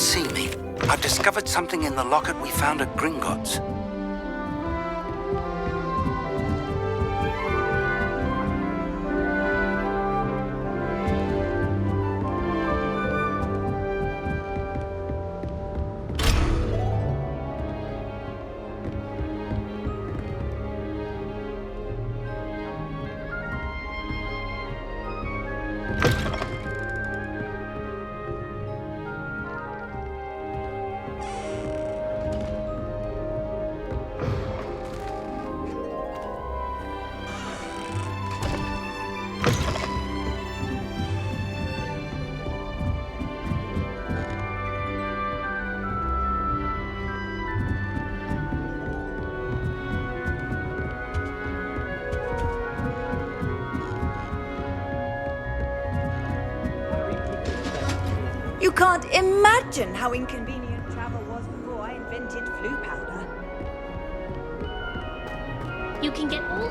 see me. I've discovered something in the locket we found at Gringotts. You can't imagine how inconvenient travel was before I invented flu powder. You can get all...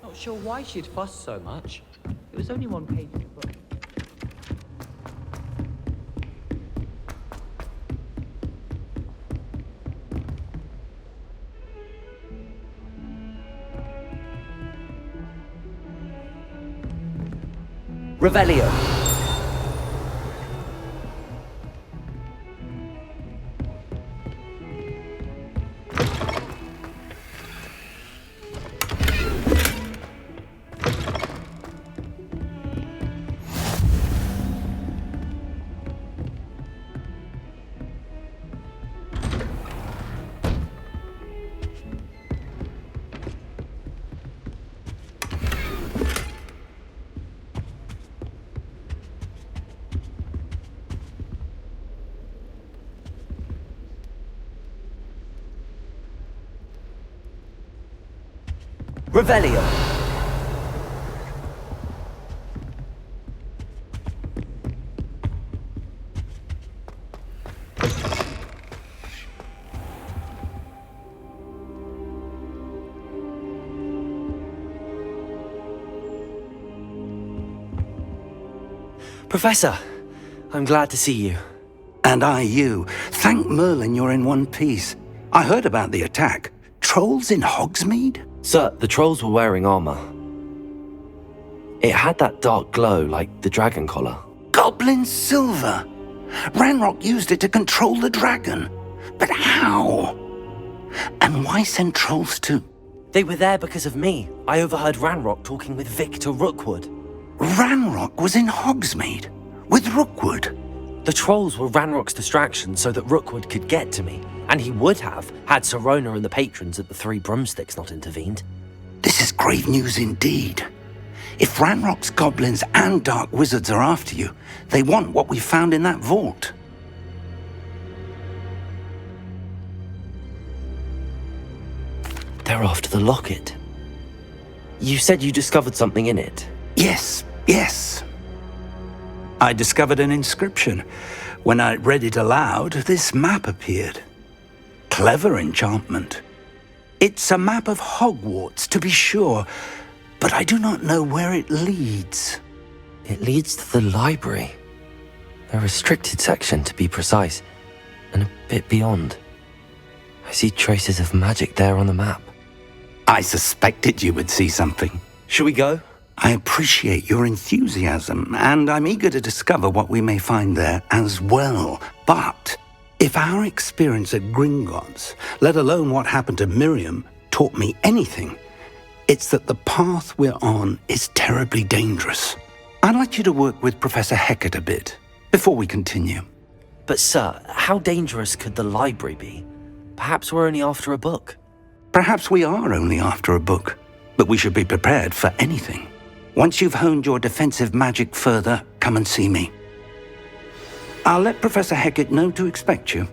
Not sure why she'd fuss so much. It was only one page in the book. Revelio. Revelio. Professor, I'm glad to see you. And I you. Thank Merlin you're in one piece. I heard about the attack. Trolls in Hogsmeade? Sir, the trolls were wearing armor. It had that dark glow like the dragon collar. Goblin silver! Ranrock used it to control the dragon. But how? And why send trolls too? They were there because of me. I overheard Ranrock talking with Victor Rookwood. Ranrock was in Hogsmeade? With Rookwood? The trolls were Ranrock's distraction so that Rookwood could get to me. And he would have, had Sirona and the patrons at the Three Broomsticks not intervened. This is grave news indeed. If Ranrock's goblins and dark wizards are after you, they want what we found in that vault. They're after the locket. You said you discovered something in it. Yes. I discovered an inscription. When I read it aloud, this map appeared. Clever enchantment. It's a map of Hogwarts, to be sure, but I do not know where it leads. It leads to the library. A restricted section, to be precise, and a bit beyond. I see traces of magic there on the map. I suspected you would see something. Shall we go? I appreciate your enthusiasm, and I'm eager to discover what we may find there as well. But if our experience at Gringotts, let alone what happened to Miriam, taught me anything, it's that the path we're on is terribly dangerous. I'd like you to work with Professor Hecat a bit before we continue. But sir, how dangerous could the library be? Perhaps we're only after a book. Perhaps we are only after a book, but we should be prepared for anything. Once you've honed your defensive magic further, come and see me. I'll let Professor Hecat know to expect you.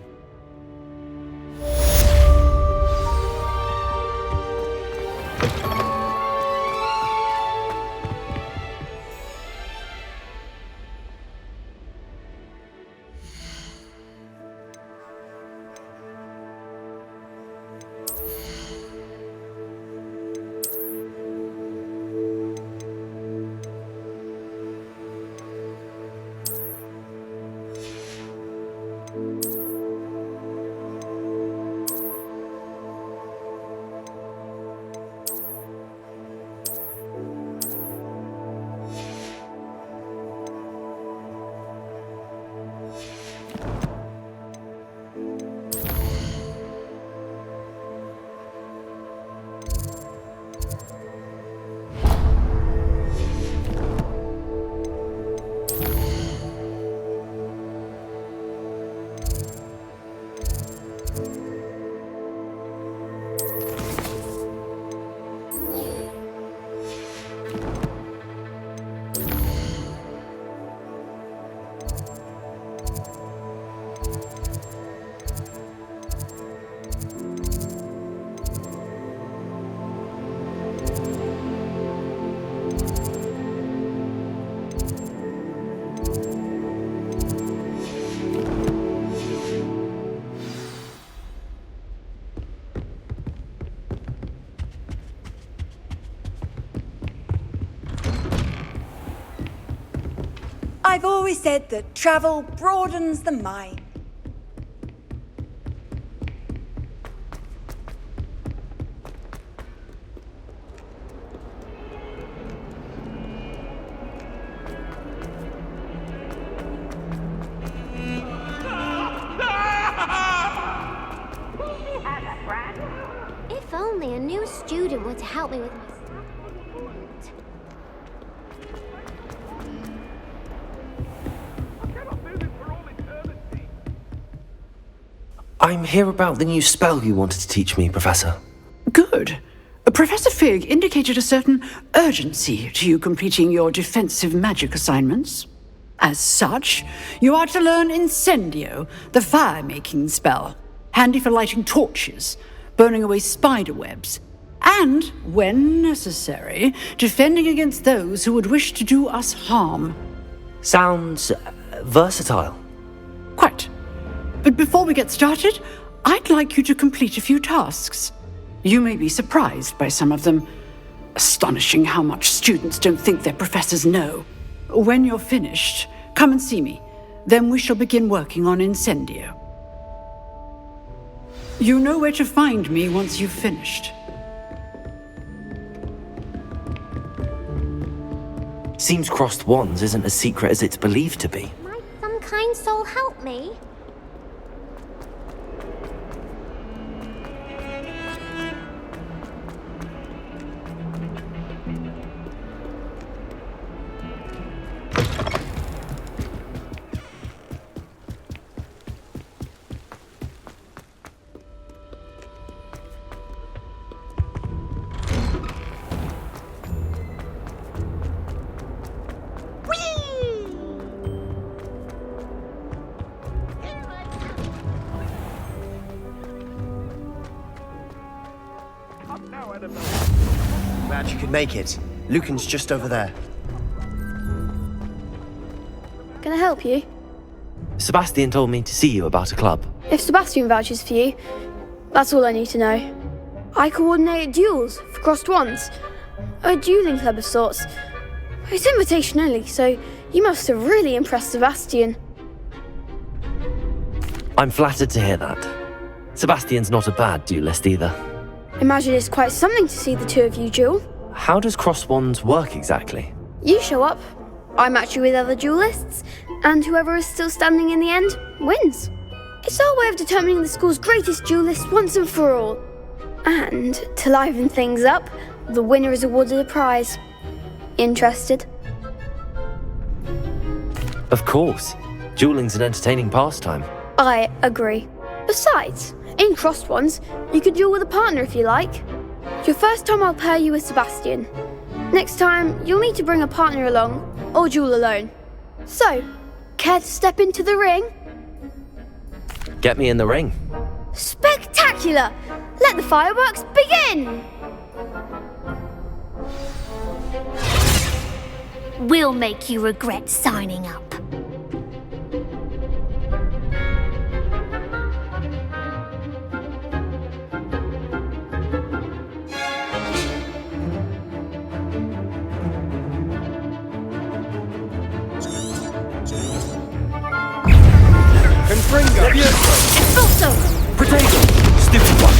I've always said that travel broadens the mind. If only a new student were to help me with my... I'm here about the new spell you wanted to teach me, Professor. Good. Professor Fig indicated a certain urgency to you completing your defensive magic assignments. As such, you are to learn Incendio, the fire-making spell, handy for lighting torches, burning away spider webs, and, when necessary, defending against those who would wish to do us harm. Sounds versatile. Quite. But before we get started, I'd like you to complete a few tasks. You may be surprised by some of them. Astonishing how much students don't think their professors know. When you're finished, come and see me. Then we shall begin working on Incendio. You know where to find me once you've finished. Seems crossed wands isn't as secret as it's believed to be. Might some kind soul help me? Glad you could make it. Lucan's just over there. Can I help you? Sebastian told me to see you about a club. If Sebastian vouches for you, that's all I need to know. I coordinate duels for crossed wands. A dueling club of sorts. It's invitation only, so you must have really impressed Sebastian. I'm flattered to hear that. Sebastian's not a bad duelist either. Imagine it's quite something to see the two of you duel. How does cross wands work exactly? You show up, I match you with other duelists, and whoever is still standing in the end wins. It's our way of determining the school's greatest duelist once and for all. And to liven things up, the winner is awarded a prize. Interested? Of course. Dueling's an entertaining pastime. I agree. Besides, in crossed ones, you could duel with a partner if you like. Your first time I'll pair you with Sebastian. Next time, you'll need to bring a partner along, or duel alone. So, care to step into the ring? Get me in the ring. Spectacular! Let the fireworks begin! We'll make you regret signing up. Confringo! Expulso! Protego! Stupid one!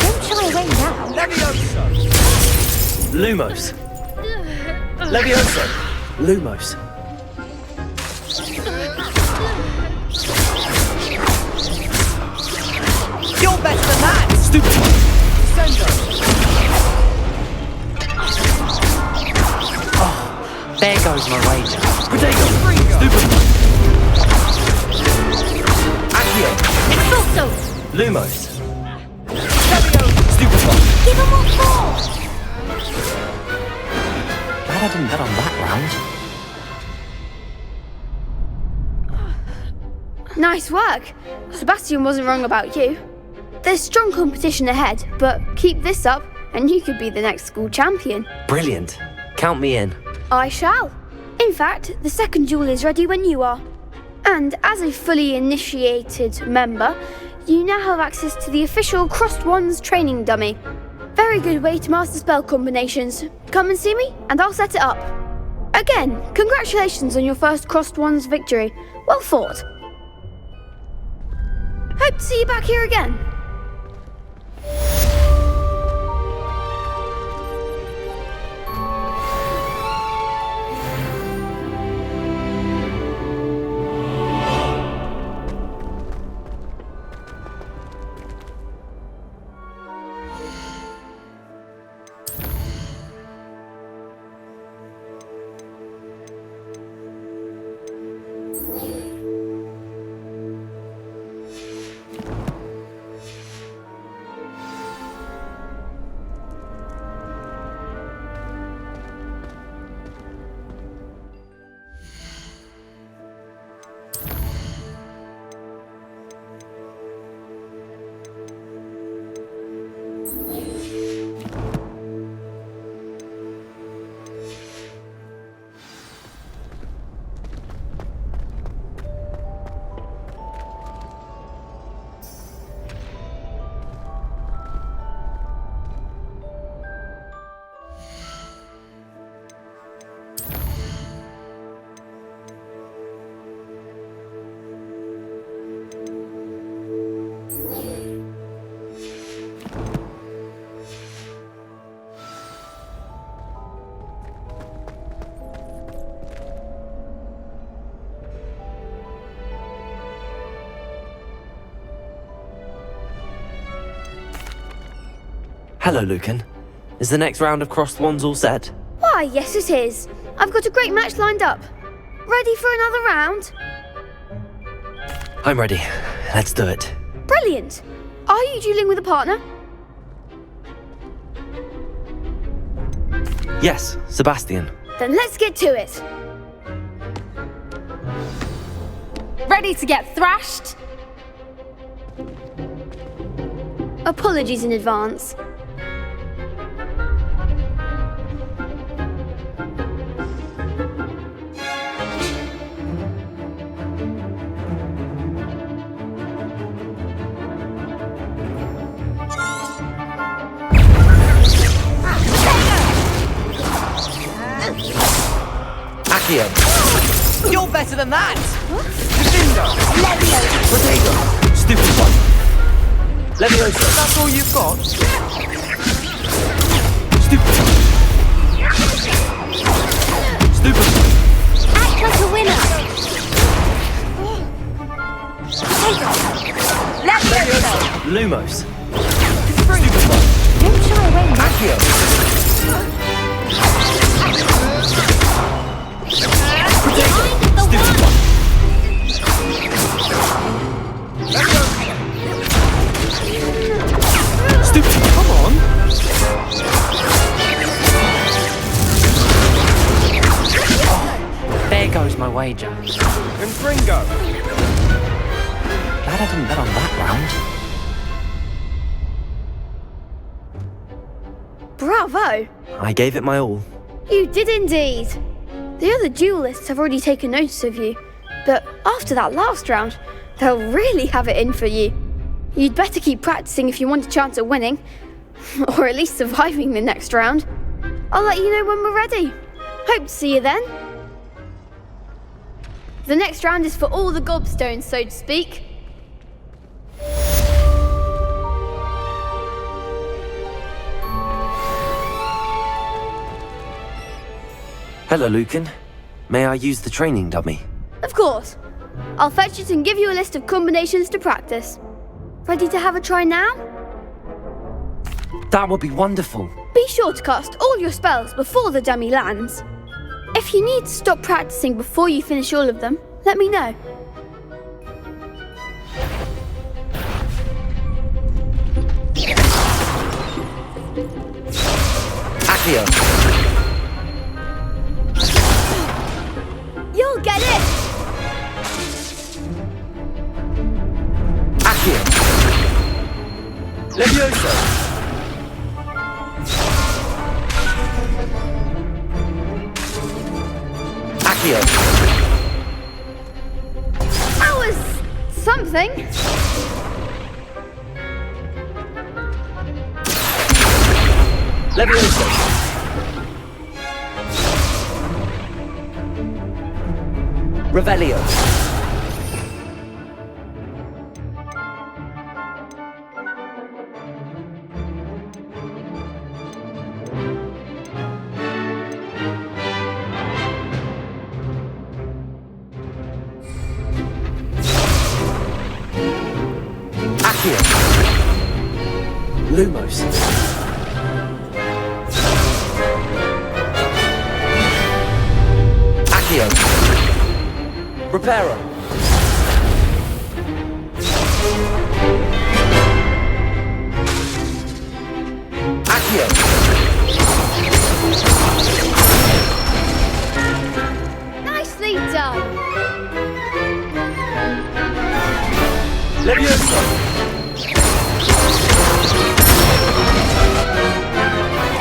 Don't shy away now. Levioso! Lumos! Levioso! Lumos! You're better than that! Stupid one! Descendo! There goes my wager. Protego! Stupid one! Accio! Expulso! Lumos! Levioso! Stupid one! Give him what for! Glad I didn't bet on that round. Nice work. Sebastian wasn't wrong about you. There's strong competition ahead, but keep this up and you could be the next school champion. Brilliant. Count me in. I shall. In fact, the second duel is ready when you are. And as a fully initiated member, you now have access to the official Crossed Wands training dummy. Very good way to master spell combinations. Come and see me, and I'll set it up. Again, congratulations on your first Crossed Wands victory. Well fought. Hope to see you back here again. Hello, Lucan. Is the next round of Crossed Wands all set? Why, yes it is. I've got a great match lined up. Ready for another round? I'm ready. Let's do it. Brilliant. Are you dueling with a partner? Yes, Sebastian. Then let's get to it. Ready to get thrashed? Apologies in advance. Accio. You're better than that! Stupid one. Leviosa. That's all you've got? Stupid one. Stupid one. Act like a winner. Leviosa! Lumos. Stupid one. Don't shy away. Accio. Stupid one. Stupid. Come on. There goes my wager. Confringo! Glad I didn't bet on that round. Bravo! I gave it my all. You did indeed. The other duelists have already taken notice of you, but after that last round, they'll really have it in for you. You'd better keep practicing if you want a chance at winning, or at least surviving the next round. I'll let you know when we're ready. Hope to see you then. The next round is for all the gobstones, so to speak. Hello, Lucan. May I use the training dummy? Of course. I'll fetch it and give you a list of combinations to practice. Ready to have a try now? That would be wonderful. Be sure to cast all your spells before the dummy lands. If you need to stop practicing before you finish all of them, let me know. Accio. You'll get it! Accio. Leviosa. Accio. That was something. Leviosa. Revelio. Accio. Lumos. Accio. Reparo. Accio. Nicely done. Leviosa.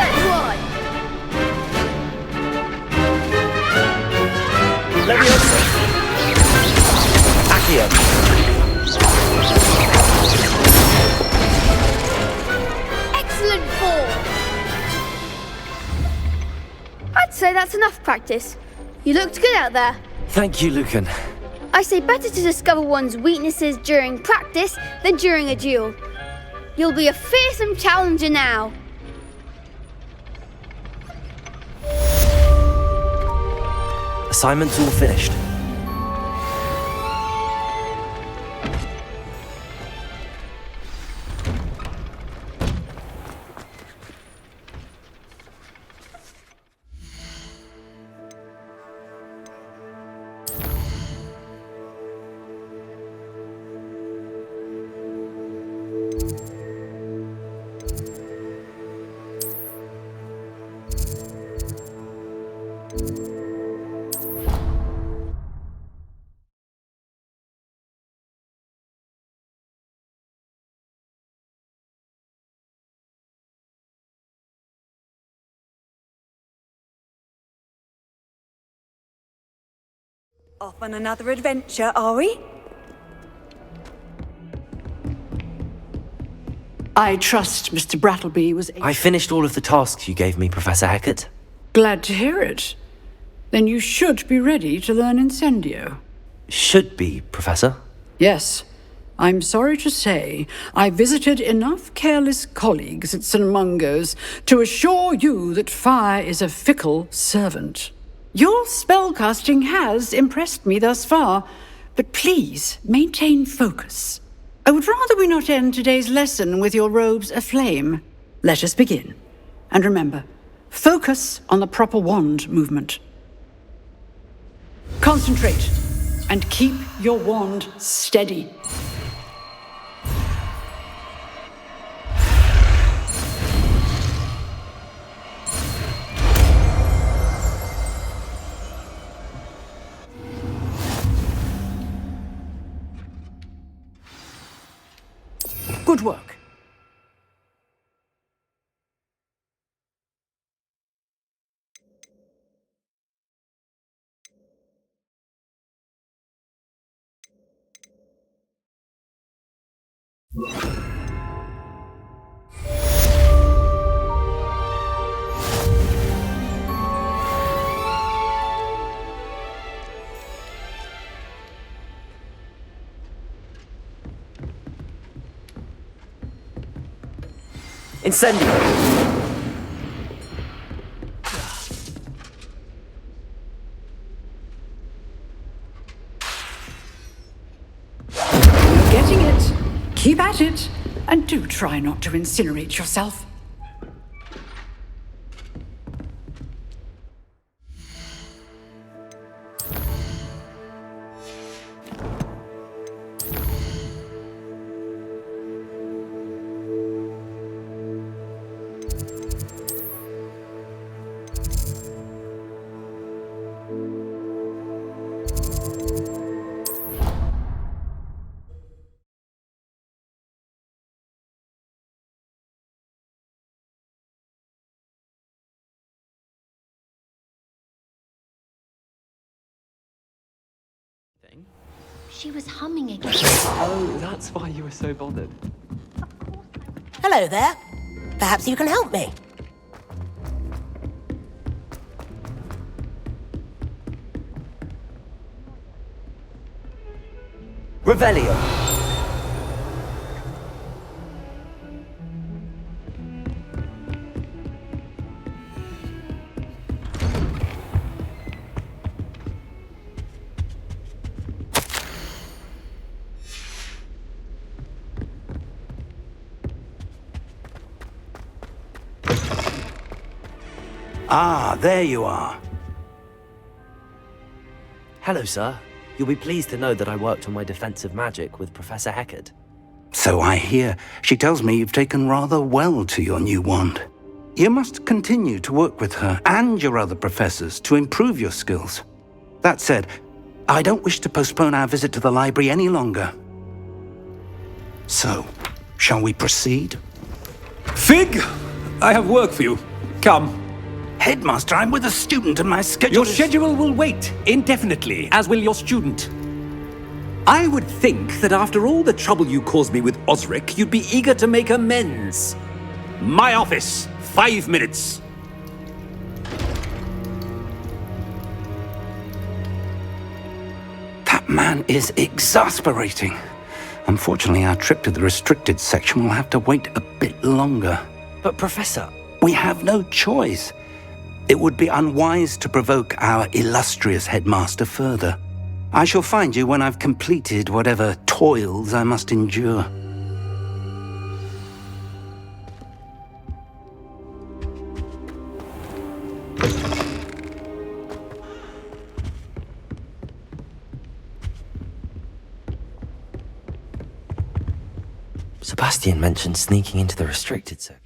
Good one. Leviosa. Accio. Excellent form. I'd say that's enough practice. You looked good out there. Thank you, Lucan. I say better to discover one's weaknesses during practice than during a duel. You'll be a fearsome challenger now. Assignment's all finished. Off on another adventure, are we? I trust Mr. Brattleby was I finished all of the tasks you gave me, Professor Hecat. glad to hear it. then you should be ready to learn Incendio. Should be, Professor. Yes. I'm sorry to say, I visited enough careless colleagues at St. Mungo's to assure you that fire is a fickle servant. Your spellcasting has impressed me thus far, but please maintain focus. I would rather we not end today's lesson with your robes aflame. Let us begin. And remember, focus on the proper wand movement. Concentrate, and keep your wand steady. Good work. Incendio! You're getting it. Keep at it. And do try not to incinerate yourself. She was humming again. Oh, that's why you were so bothered. Hello there. Perhaps you can help me. Revelio. Ah, there you are. Hello, sir. You'll be pleased to know that I worked on my defensive magic with Professor Heckard. So I hear. She tells me you've taken rather well to your new wand. You must continue to work with her and your other professors to improve your skills. That said, I don't wish to postpone our visit to the library any longer. So, shall we proceed? Fig, I have work for you. Come. Headmaster, I'm with a student and my schedule Your schedule will wait indefinitely, as will your student. I would think that after all the trouble you caused me with Osric, you'd be eager to make amends. My office, 5 minutes. That man is exasperating. Unfortunately, our trip to the restricted section will have to wait a bit longer. But, Professor... We have no choice. It would be unwise to provoke our illustrious headmaster further. I shall find you when I've completed whatever toils I must endure. Sebastian mentioned sneaking into the restricted section.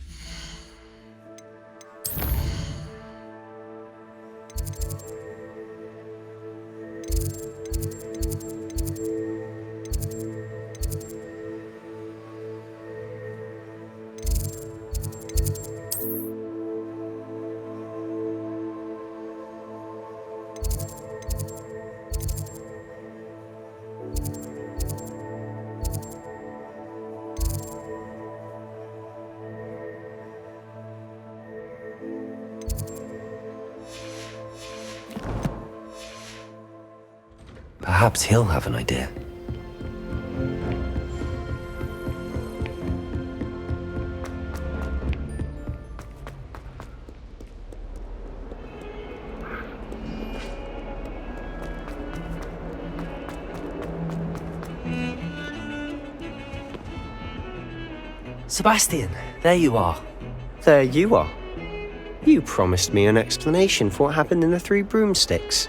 Perhaps he'll have an idea. Sebastian, there you are. There you are. You promised me an explanation for what happened in the Three Broomsticks.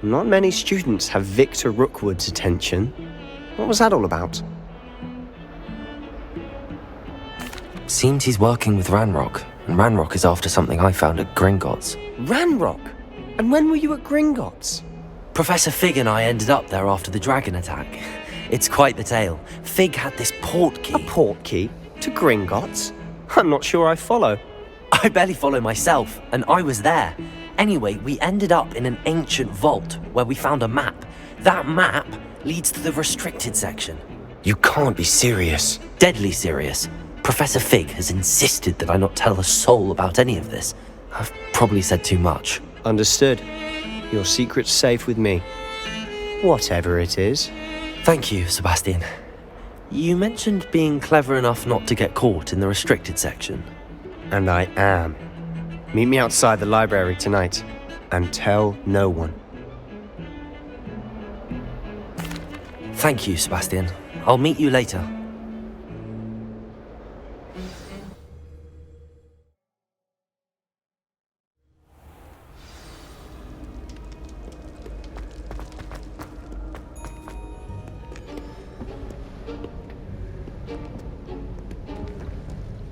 Not many students have Victor Rookwood's attention. What was that all about? Seems he's working with Ranrock, and Ranrock is after something I found at Gringotts. Ranrock? And when were you at Gringotts? Professor Fig and I ended up there after the dragon attack. It's quite the tale. Fig had this port key. A port key? To Gringotts? I'm not sure I follow. I barely follow myself, and I was there. Anyway, we ended up in an ancient vault where we found a map. That map leads to the restricted section. You can't be serious. Deadly serious. Professor Fig has insisted that I not tell a soul about any of this. I've probably said too much. Understood. Your secret's safe with me. Whatever it is. Thank you, Sebastian. You mentioned being clever enough not to get caught in the restricted section. And I am. Meet me outside the library tonight, and tell no one. Thank you, Sebastian. I'll meet you later.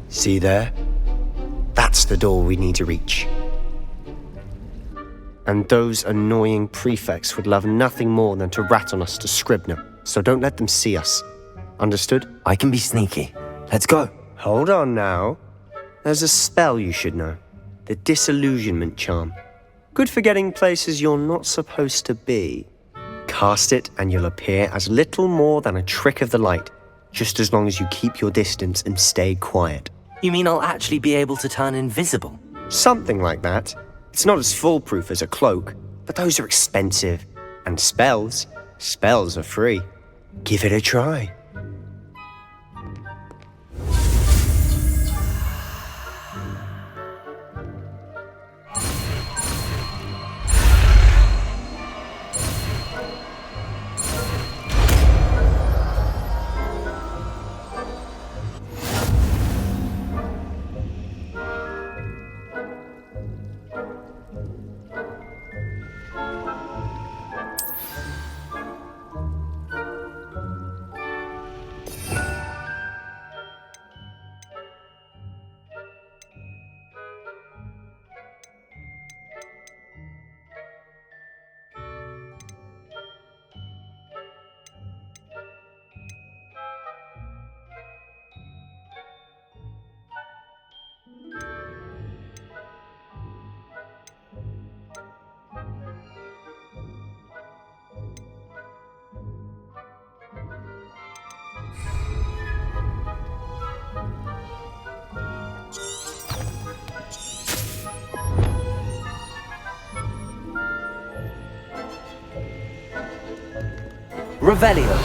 See there? That's the door we need to reach. And those annoying prefects would love nothing more than to rat on us to Scribner, so don't let them see us. Understood? I can be sneaky. Let's go. Hold on now. There's a spell you should know. The disillusionment charm. Good for getting places you're not supposed to be. Cast it and you'll appear as little more than a trick of the light, just as long as you keep your distance and stay quiet. You mean I'll actually be able to turn invisible? Something like that. It's not as foolproof as a cloak, but those are expensive. And spells are free. Give it a try. Revelio.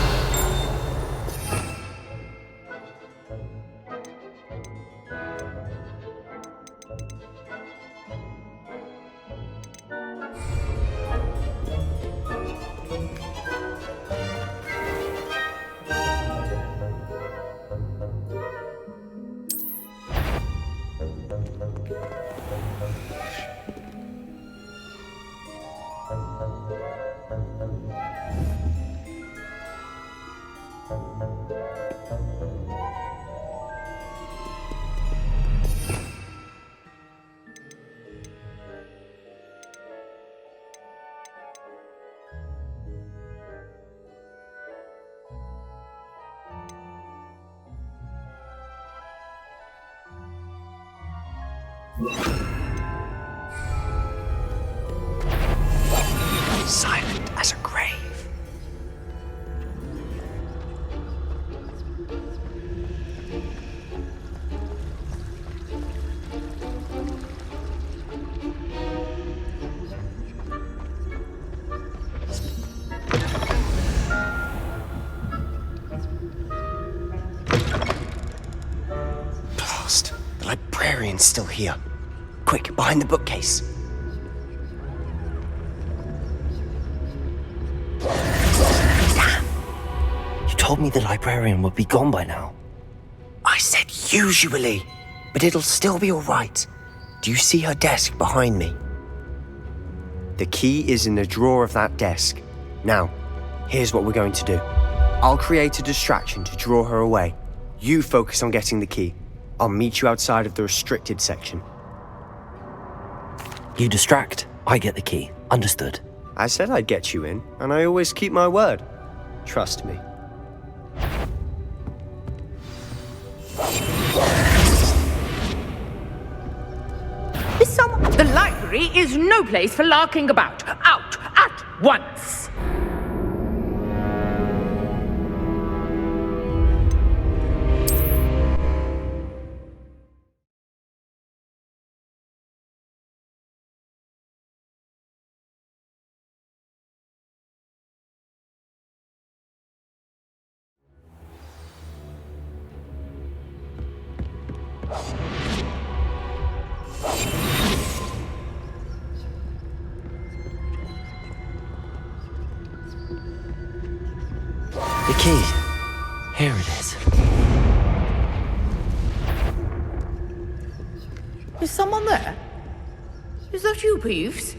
Silent as a grave. Someone's still here. Quick, behind the bookcase. Damn! You told me the librarian would be gone by now. I said usually, but it'll still be all right. Do you see her desk behind me? The key is in the drawer of that desk. Now, here's what we're going to do. I'll create a distraction to draw her away. You focus on getting the key. I'll meet you outside of the restricted section. You distract, I get the key. Understood. I said I'd get you in, and I always keep my word. Trust me. The library is no place for larking about. Out at once! The key. Here it is. Is someone there? Is that you, Peeves?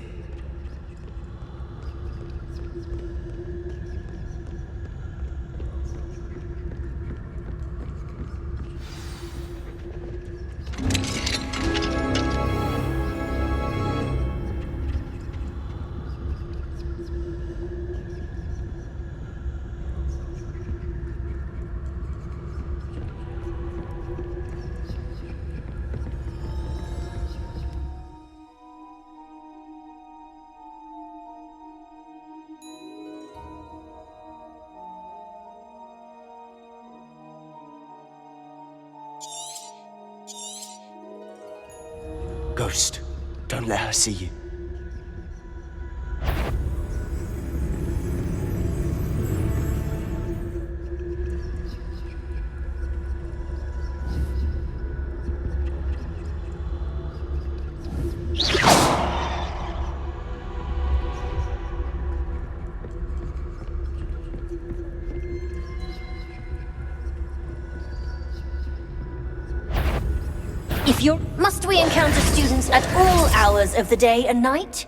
Ghost, don't let her see you. Must we encounter students at all hours of the day and night?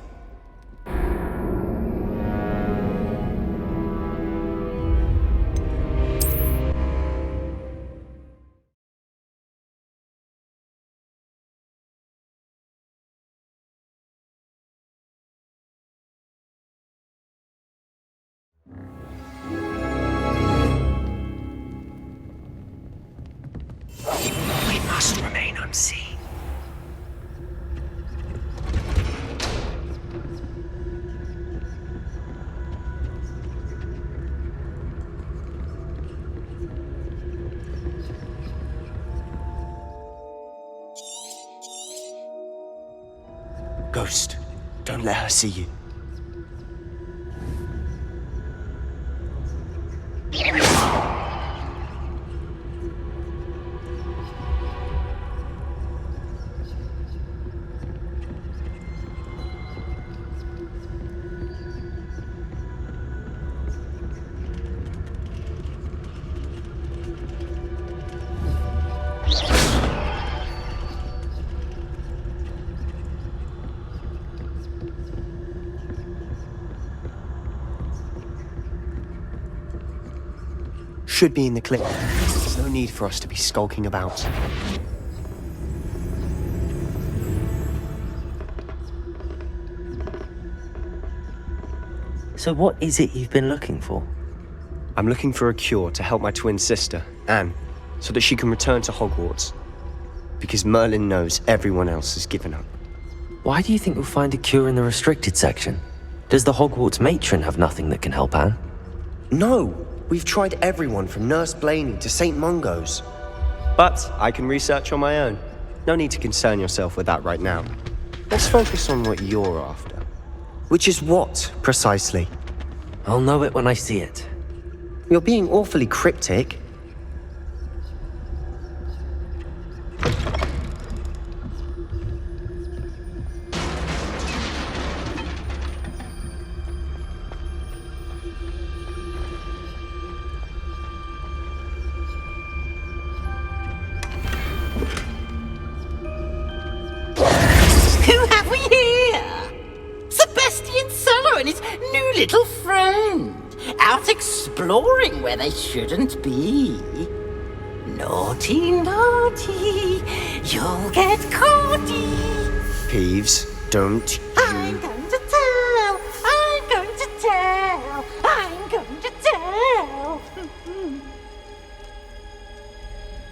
We must remain unseen. Ghost, don't let her see you. Should be in the clip. There's no need for us to be skulking about. So what is it you've been looking for? I'm looking for a cure to help my twin sister, Anne, so that she can return to Hogwarts. Because Merlin knows everyone else has given up. Why do you think we'll find a cure in the restricted section? Does the Hogwarts matron have nothing that can help Anne? No! We've tried everyone from Nurse Blaney to St. Mungo's. But I can research on my own. No need to concern yourself with that right now. Let's focus on what you're after. Which is what, precisely? I'll know it when I see it. You're being awfully cryptic. little friend, out exploring where they shouldn't be. Naughty, naughty, you'll get caughty. Peeves, don't I'm going to tell, I'm going to tell, I'm going to tell.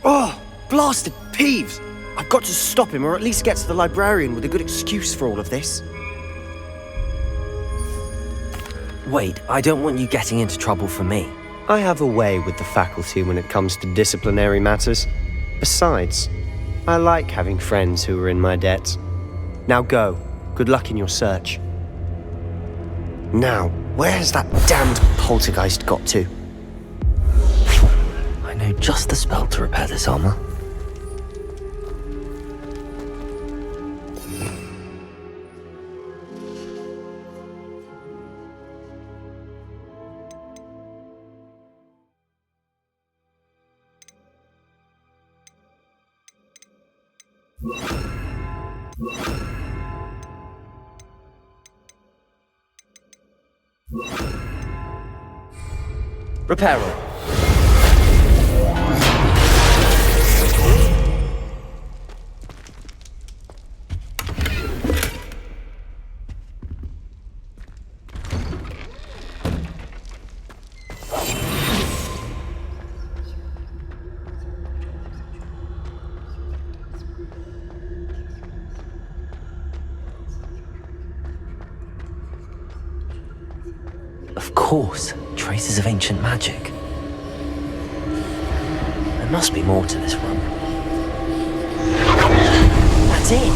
Oh, blasted Peeves! I've got to stop him, or at least get to the librarian with a good excuse for all of this. Wait, I don't want you getting into trouble for me. I have a way with the faculty when it comes to disciplinary matters. Besides, I like having friends who are in my debt. Now go. Good luck in your search. Now, where's that damned poltergeist got to? I know just the spell to repair this armor. Reparo. Of course, traces of ancient magic. There must be more to this room. That's it!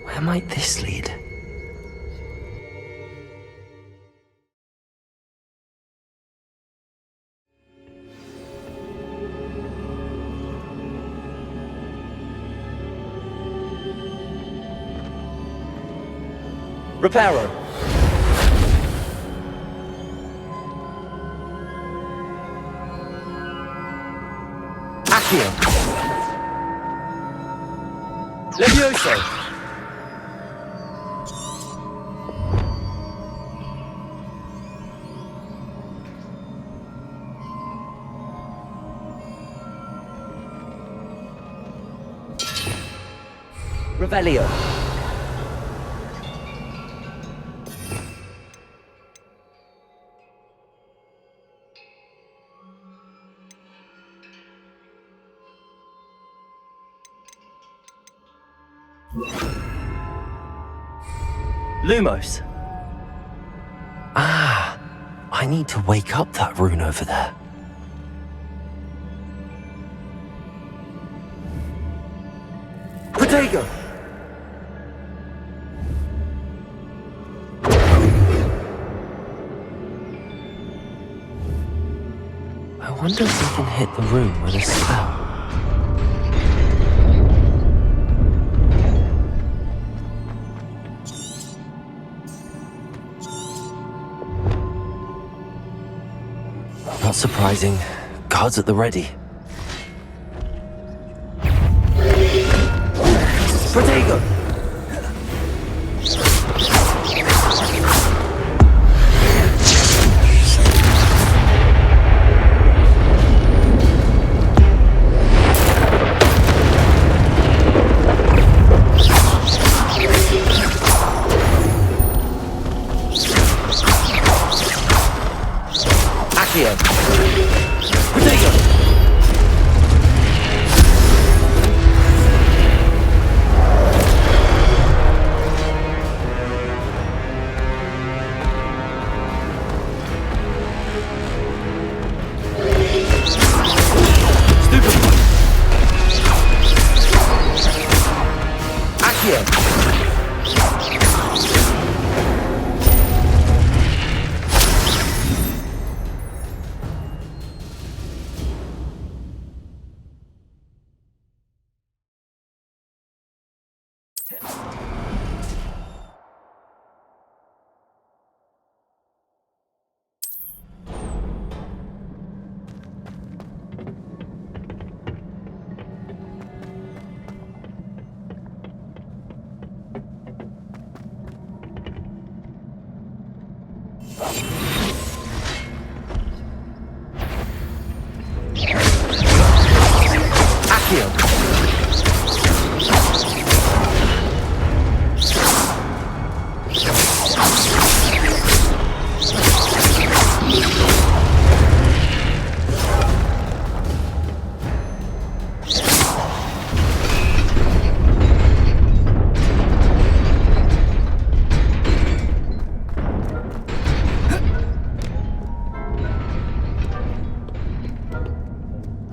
Where might this lead? Reparo. Accio. Levioso. Revelio. Lumos. Ah, I need to wake up that rune over there. Protego. I wonder if we can hit the rune with a spell. Not surprising. Guards at the ready. Protego. Accio. Protego.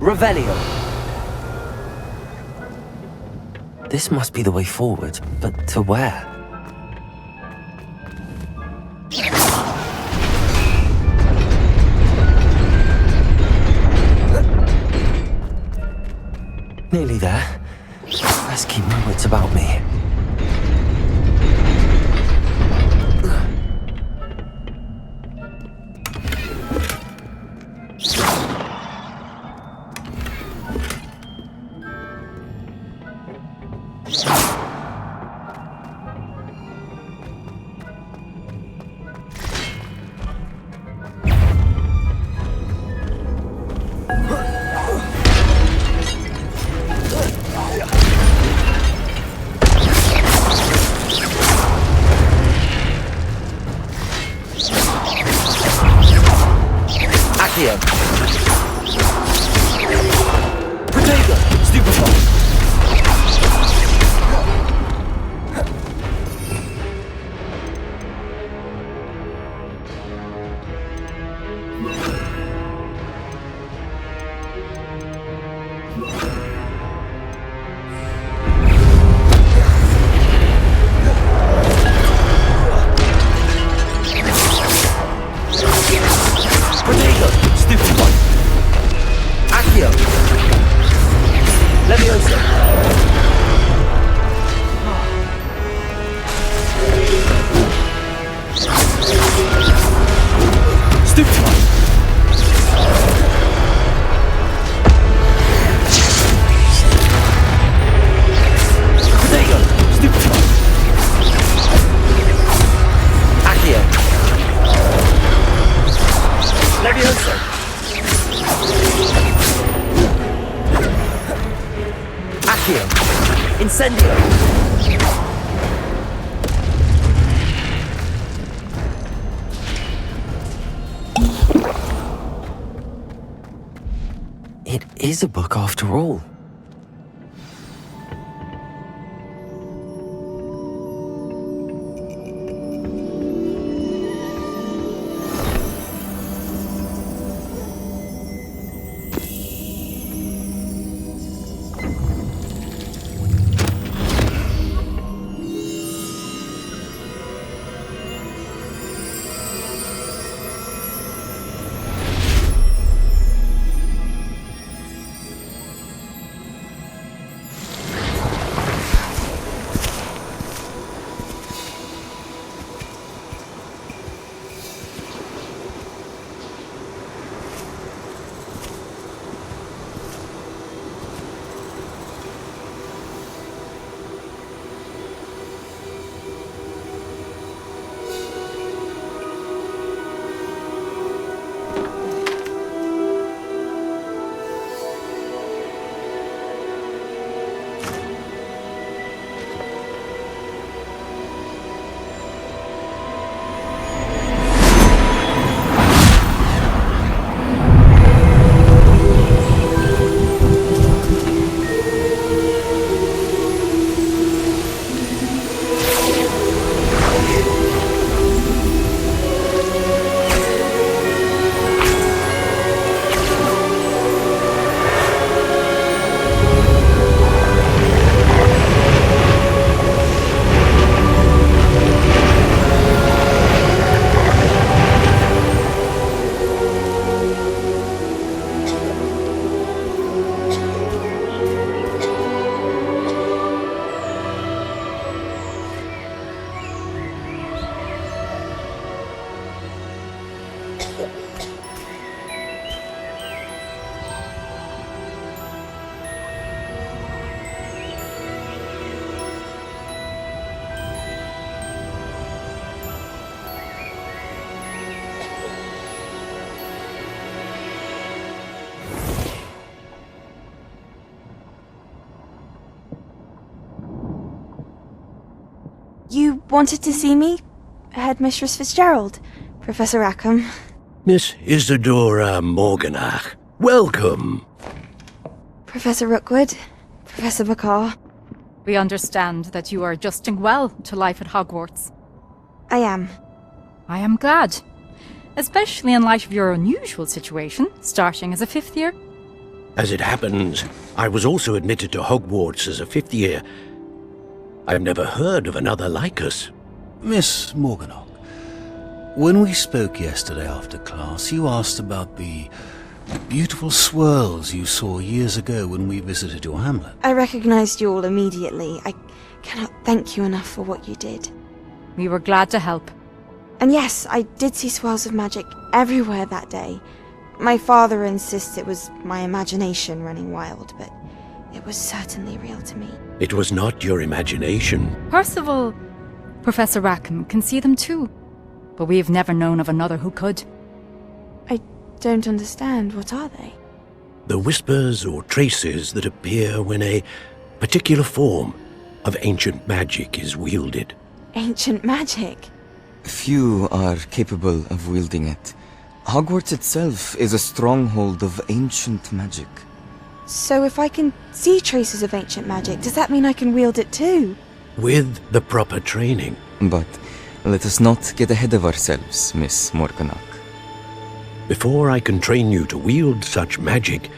Revelio. This must be the way forward, but to where? Nearly there. Best keep my wits about me. It is a book after all. You wanted to see me? Headmistress Fitzgerald, Professor Rackham. Miss Isadora Morganach, welcome. Professor Rookwood, Professor Bakar. We understand that you are adjusting well to life at Hogwarts. I am. I am glad. Especially in light of your unusual situation, starting as a 5th year. As it happens, I was also admitted to Hogwarts as a fifth year. I've never heard of another like us. Miss Morganock, when we spoke yesterday after class, you asked about the beautiful swirls you saw years ago when we visited your hamlet. I recognized you all immediately. I cannot thank you enough for what you did. We were glad to help. And yes, I did see swirls of magic everywhere that day. My father insists it was my imagination running wild, but it was certainly real to me. It was not your imagination. Percival, Professor Rackham can see them too. But we've never known of another who could. I don't understand. What are they? The whispers or traces that appear when a particular form of ancient magic is wielded. Ancient magic? Few are capable of wielding it. Hogwarts itself is a stronghold of ancient magic. So if I can see traces of ancient magic, does that mean I can wield it too? With the proper training. But let us not get ahead of ourselves, Miss Morganock. Before I can train you to wield such magic,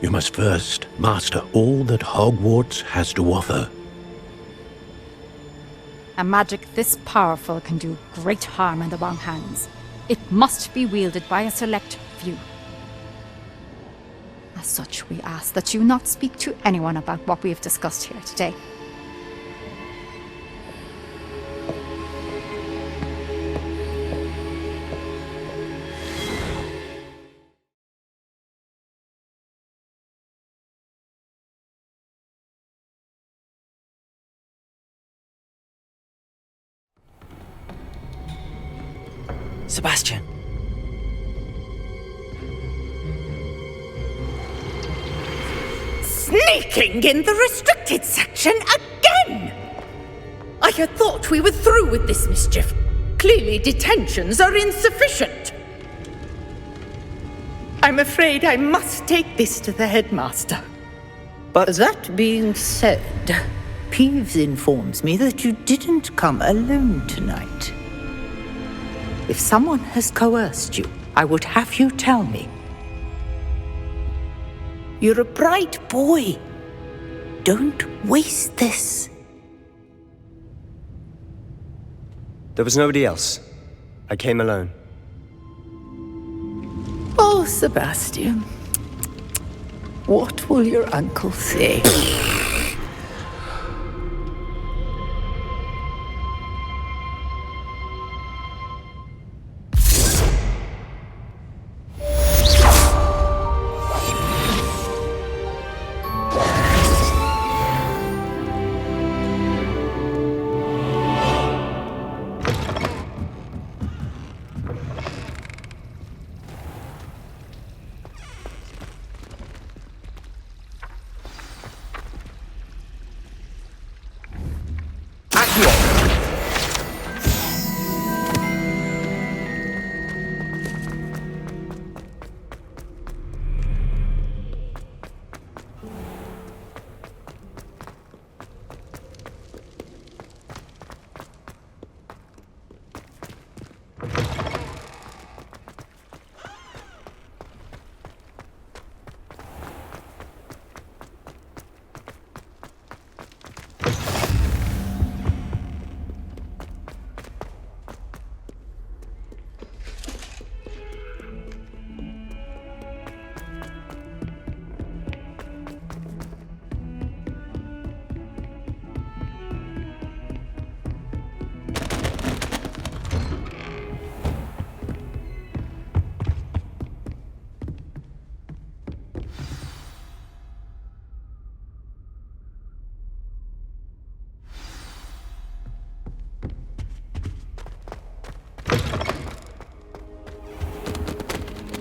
you must first master all that Hogwarts has to offer. A magic this powerful can do great harm in the wrong hands. It must be wielded by a select few. As such, we ask that you not speak to anyone about what we have discussed here today. Sebastian. Sneaking in the restricted section again! I had thought we were through with this mischief. Clearly detentions are insufficient. I'm afraid I must take this to the headmaster. But that being said, Peeves informs me that you didn't come alone tonight. If someone has coerced you, I would have you tell me. You're a bright boy. Don't waste this. There was nobody else. I came alone. Oh, Sebastian. What will your uncle say?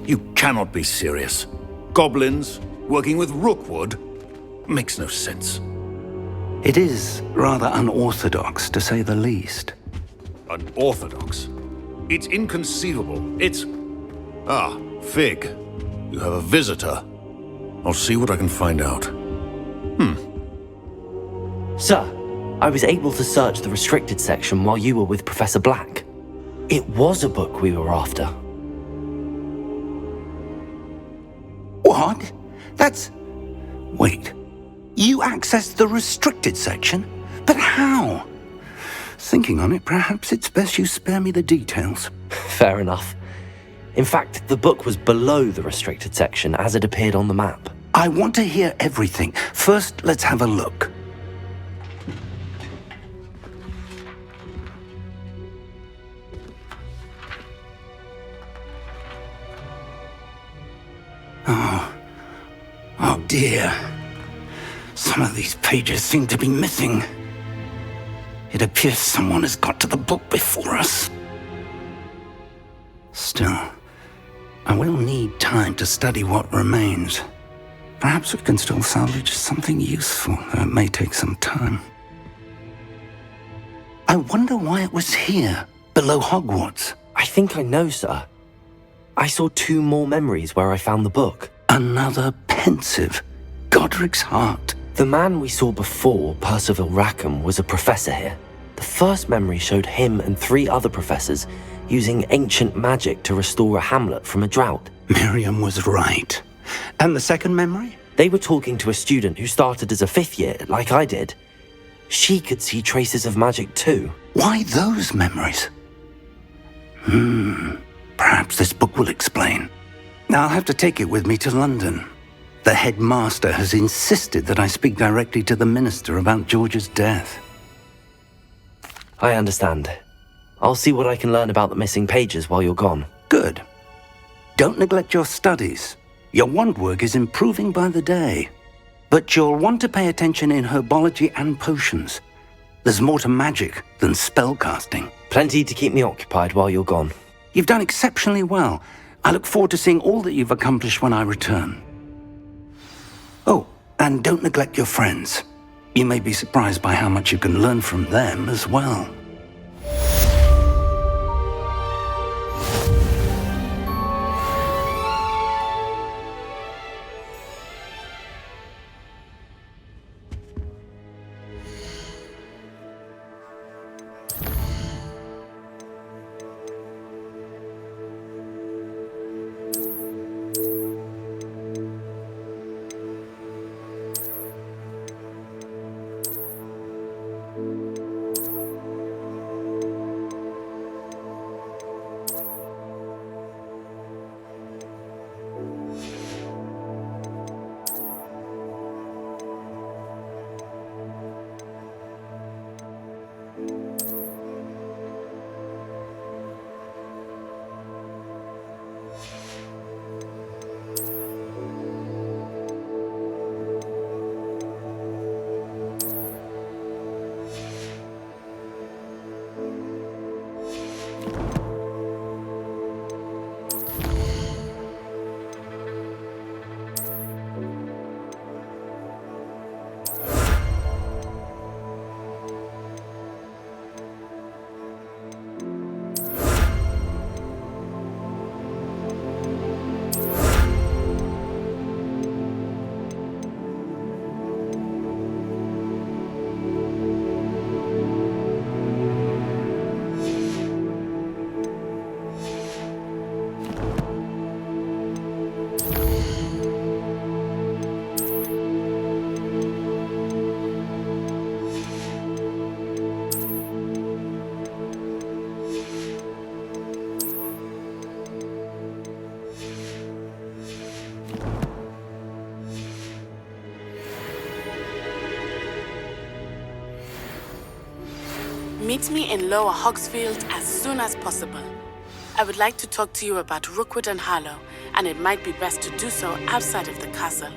You cannot be serious. Goblins working with Rookwood? Makes no sense. It is rather unorthodox, to say the least. Unorthodox? It's inconceivable. It's... Ah, Fig. You have a visitor. I'll see what I can find out. Sir, I was able to search the restricted section while you were with Professor Black. It was a book we were after. What? That's... Wait. You accessed the restricted section? But how? Thinking on it, perhaps it's best you spare me the details. Fair enough. In fact, the book was below the restricted section as it appeared on the map. I want to hear everything. First, let's have a look. Oh dear. Some of these pages seem to be missing. It appears someone has got to the book before us. Still, I will need time to study what remains. Perhaps we can still salvage something useful, though it may take some time. I wonder why it was here, below Hogwarts. I think I know, sir. I saw 2 more memories where I found the book. Another pensive. Godric's heart. The man we saw before, Percival Rackham, was a professor here. The first memory showed him and 3 other professors using ancient magic to restore a hamlet from a drought. Miriam was right. And the second memory? They were talking to a student who started as a 5th year, like I did. She could see traces of magic too. Why those memories? Perhaps this book will explain. Now I'll have to take it with me to London. The headmaster has insisted that I speak directly to the minister about George's death. I understand. I'll see what I can learn about the missing pages while you're gone. Good. Don't neglect your studies. Your wand work is improving by the day. But you'll want to pay attention in herbology and potions. There's more to magic than spellcasting. Plenty to keep me occupied while you're gone. You've done exceptionally well. I look forward to seeing all that you've accomplished when I return. Oh, and don't neglect your friends. You may be surprised by how much you can learn from them as well. Meet me in Lower Hogsfield as soon as possible. I would like to talk to you about Rookwood and Harlow, and it might be best to do so outside of the castle.